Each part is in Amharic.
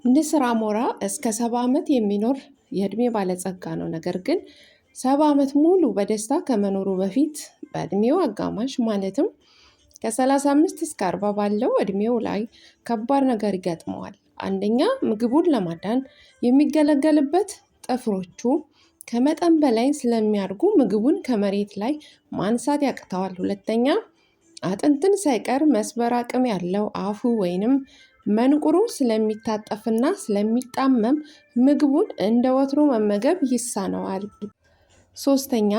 ንስር አሞራ እስከ 70 ዓመት የሚኖር የእድሜ ባለጸጋ ነው። ነገር ግን 70 ዓመት ሙሉ በደስታ ከመኖሩ በፊት በእድሜው አጋማሽ ማለትም ከ35 እስከ 40 ባለው እድሜው ላይ ከባድ ነገር ይገጥመዋል። አንደኛ ምግቡን ለማዳን የሚገለገልበት ጥፍሮቹ ከመጠን በላይ ስለሚያድጉ ምግቡን ከመሬት ላይ ማንሳት ያቅተዋል። ሁለተኛ አጥንትን ሳይቀር መስበር አቅም ያለው አፉ ወይንም መንቁሩ ስለሚታጠፍና ስለሚጣመም ምግቡን እንደ ወትሮ መመገብ ይሳነዋል። ሶስተኛ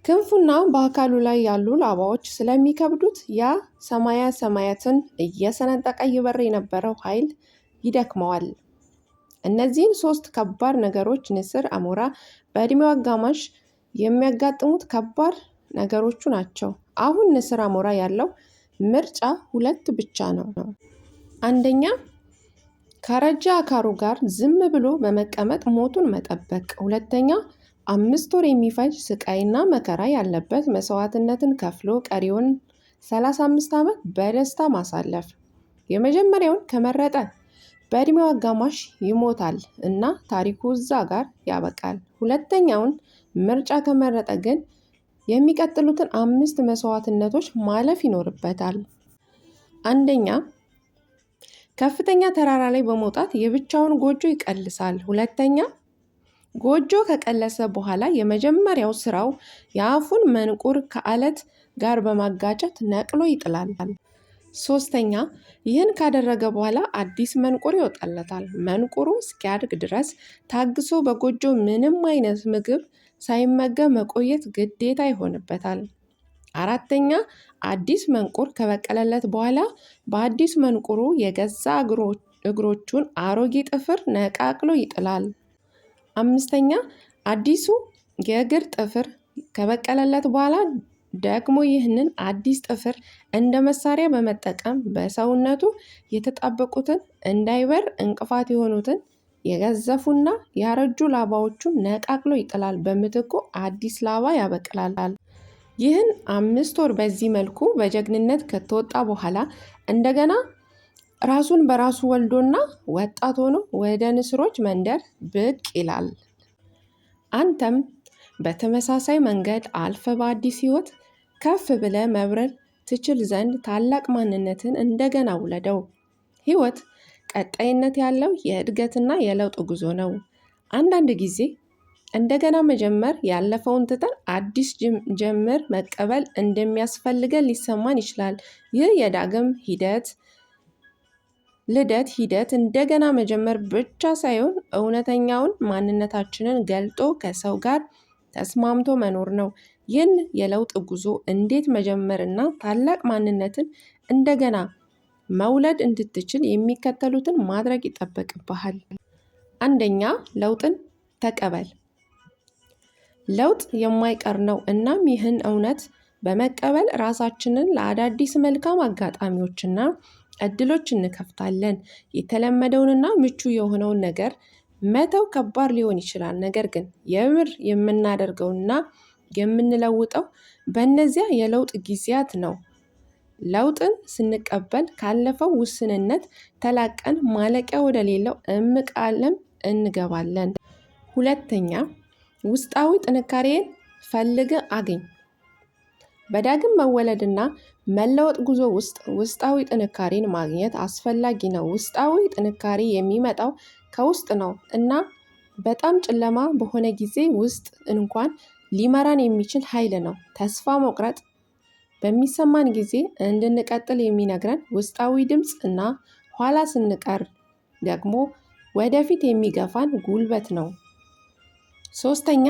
ክንፉና በአካሉ ላይ ያሉ ላባዎች ስለሚከብዱት ያ ሰማያ ሰማያትን እየሰነጠቀ ይበር የነበረው ኃይል ይደክመዋል። እነዚህን ሶስት ከባድ ነገሮች ንስር አሞራ በእድሜው አጋማሽ የሚያጋጥሙት ከባድ ነገሮቹ ናቸው። አሁን ንስር አሞራ ያለው ምርጫ ሁለት ብቻ ነው። አንደኛ ከረጃ አካሩ ጋር ዝም ብሎ በመቀመጥ ሞቱን መጠበቅ። ሁለተኛ 5 ወር የሚፈጅ ስቃይና መከራ ያለበት መስዋዕትነትን ከፍሎ ቀሪውን 35 ዓመት በደስታ ማሳለፍ። የመጀመሪያውን ከመረጠ በእድሜው አጋማሽ ይሞታል እና ታሪኩ እዛ ጋር ያበቃል። ሁለተኛውን ምርጫ ከመረጠ ግን የሚቀጥሉትን 5 መስዋዕትነቶች ማለፍ ይኖርበታል። አንደኛ ከፍተኛ ተራራ ላይ በመውጣት የብቻውን ጎጆ ይቀልሳል። ሁለተኛ ጎጆ ከቀለሰ በኋላ የመጀመሪያው ስራው የአፉን መንቁር ከአለት ጋር በማጋጨት ነቅሎ ይጥላል። ሶስተኛ ይህን ካደረገ በኋላ አዲስ መንቁር ይወጣለታል። መንቁሩ እስኪያድግ ድረስ ታግሶ በጎጆ ምንም አይነት ምግብ ሳይመገብ መቆየት ግዴታ ይሆንበታል። አራተኛ አዲስ መንቁር ከበቀለለት በኋላ በአዲስ መንቁሩ የገዛ እግሮቹን አሮጌ ጥፍር ነቃቅሎ ይጥላል። አምስተኛ አዲሱ የእግር ጥፍር ከበቀለለት በኋላ ደግሞ ይህንን አዲስ ጥፍር እንደ መሳሪያ በመጠቀም በሰውነቱ የተጣበቁትን እንዳይበር እንቅፋት የሆኑትን የገዘፉና ያረጁ ላባዎቹን ነቃቅሎ ይጥላል። በምትኩ አዲስ ላባ ያበቅላል። ይህን 5 ወር በዚህ መልኩ በጀግንነት ከተወጣ በኋላ እንደገና ራሱን በራሱ ወልዶና ወጣት ሆኖ ወደ ንስሮች መንደር ብቅ ይላል። አንተም በተመሳሳይ መንገድ አልፈ በአዲስ ህይወት ከፍ ብለ መብረር ትችል ዘንድ ታላቅ ማንነትን እንደገና ውለደው። ህይወት ቀጣይነት ያለው የእድገትና የለውጥ ጉዞ ነው። አንዳንድ ጊዜ እንደገና መጀመር ያለፈውን ትተን አዲስ ጀምር መቀበል እንደሚያስፈልገን ሊሰማን ይችላል። ይህ የዳግም ልደት ሂደት እንደገና መጀመር ብቻ ሳይሆን እውነተኛውን ማንነታችንን ገልጦ ከሰው ጋር ተስማምቶ መኖር ነው። ይህን የለውጥ ጉዞ እንዴት መጀመርና ታላቅ ማንነትን እንደገና መውለድ እንድትችል የሚከተሉትን ማድረግ ይጠበቅብሃል። አንደኛ ለውጥን ተቀበል። ለውጥ የማይቀር ነው። እናም ይህን እውነት በመቀበል ራሳችንን ለአዳዲስ መልካም አጋጣሚዎችና እድሎች እንከፍታለን። የተለመደውንና ምቹ የሆነውን ነገር መተው ከባድ ሊሆን ይችላል። ነገር ግን የምር የምናደርገውና የምንለውጠው በእነዚያ የለውጥ ጊዜያት ነው። ለውጥን ስንቀበል ካለፈው ውስንነት ተላቀን ማለቂያ ወደሌለው እምቅ ዓለም እንገባለን። ሁለተኛ ውስጣዊ ጥንካሬን ፈልገ አግኝ። በዳግም መወለድና መለወጥ ጉዞ ውስጥ ውስጣዊ ጥንካሬን ማግኘት አስፈላጊ ነው። ውስጣዊ ጥንካሬ የሚመጣው ከውስጥ ነው እና በጣም ጨለማ በሆነ ጊዜ ውስጥ እንኳን ሊመራን የሚችል ኃይል ነው። ተስፋ መቁረጥ በሚሰማን ጊዜ እንድንቀጥል የሚነግረን ውስጣዊ ድምፅ እና ኋላ ስንቀር ደግሞ ወደፊት የሚገፋን ጉልበት ነው። ሶስተኛ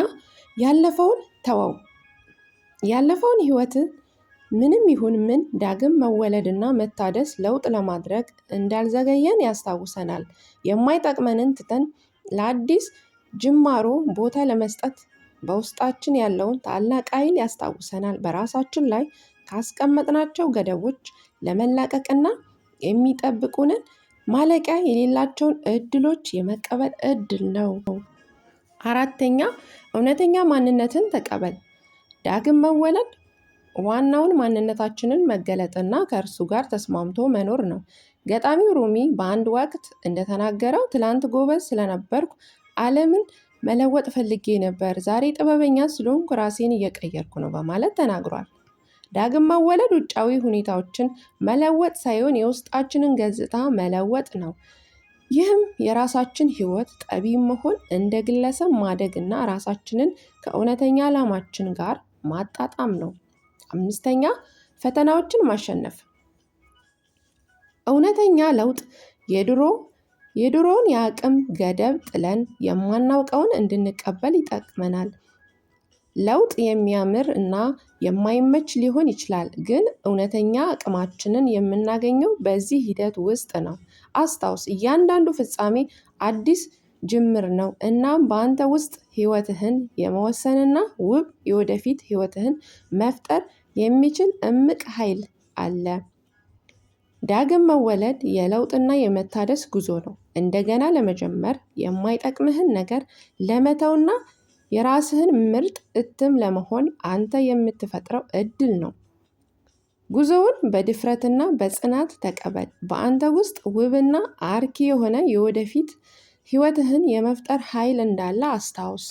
ያለፈውን ተወው። ያለፈውን ህይወት ምንም ይሁን ምን ዳግም መወለድና መታደስ ለውጥ ለማድረግ እንዳልዘገየን ያስታውሰናል። የማይጠቅመንን ትተን ለአዲስ ጅማሮ ቦታ ለመስጠት በውስጣችን ያለውን ታላቅ ኃይል ያስታውሰናል። በራሳችን ላይ ካስቀመጥናቸው ገደቦች ለመላቀቅና የሚጠብቁንን ማለቂያ የሌላቸውን እድሎች የመቀበል እድል ነው። አራተኛ እውነተኛ ማንነትን ተቀበል። ዳግም መወለድ ዋናውን ማንነታችንን መገለጥና ከእርሱ ጋር ተስማምቶ መኖር ነው። ገጣሚው ሩሚ በአንድ ወቅት እንደተናገረው ትላንት ጎበዝ ስለነበርኩ ዓለምን መለወጥ ፈልጌ ነበር፣ ዛሬ ጥበበኛ ስለሆንኩ ራሴን እየቀየርኩ ነው በማለት ተናግሯል። ዳግም መወለድ ውጫዊ ሁኔታዎችን መለወጥ ሳይሆን የውስጣችንን ገጽታ መለወጥ ነው። ይህም የራሳችን ሕይወት ጠቢብ መሆን፣ እንደ ግለሰብ ማደግና ራሳችንን ከእውነተኛ ዓላማችን ጋር ማጣጣም ነው። 5ኛ ፈተናዎችን ማሸነፍ። እውነተኛ ለውጥ የድሮውን የአቅም ገደብ ጥለን የማናውቀውን እንድንቀበል ይጠቅመናል። ለውጥ የሚያምር እና የማይመች ሊሆን ይችላል፣ ግን እውነተኛ አቅማችንን የምናገኘው በዚህ ሂደት ውስጥ ነው። አስታውስ፣ እያንዳንዱ ፍጻሜ አዲስ ጅምር ነው። እናም በአንተ ውስጥ ሕይወትህን የመወሰንና ውብ የወደፊት ሕይወትህን መፍጠር የሚችል እምቅ ኃይል አለ። ዳግም መወለድ የለውጥና የመታደስ ጉዞ ነው። እንደገና ለመጀመር፣ የማይጠቅምህን ነገር ለመተውና የራስህን ምርጥ እትም ለመሆን አንተ የምትፈጥረው እድል ነው። ጉዞውን በድፍረትና በጽናት ተቀበል። በአንተ ውስጥ ውብና አርኪ የሆነ የወደፊት ሕይወትህን የመፍጠር ኃይል እንዳለ አስታውስ።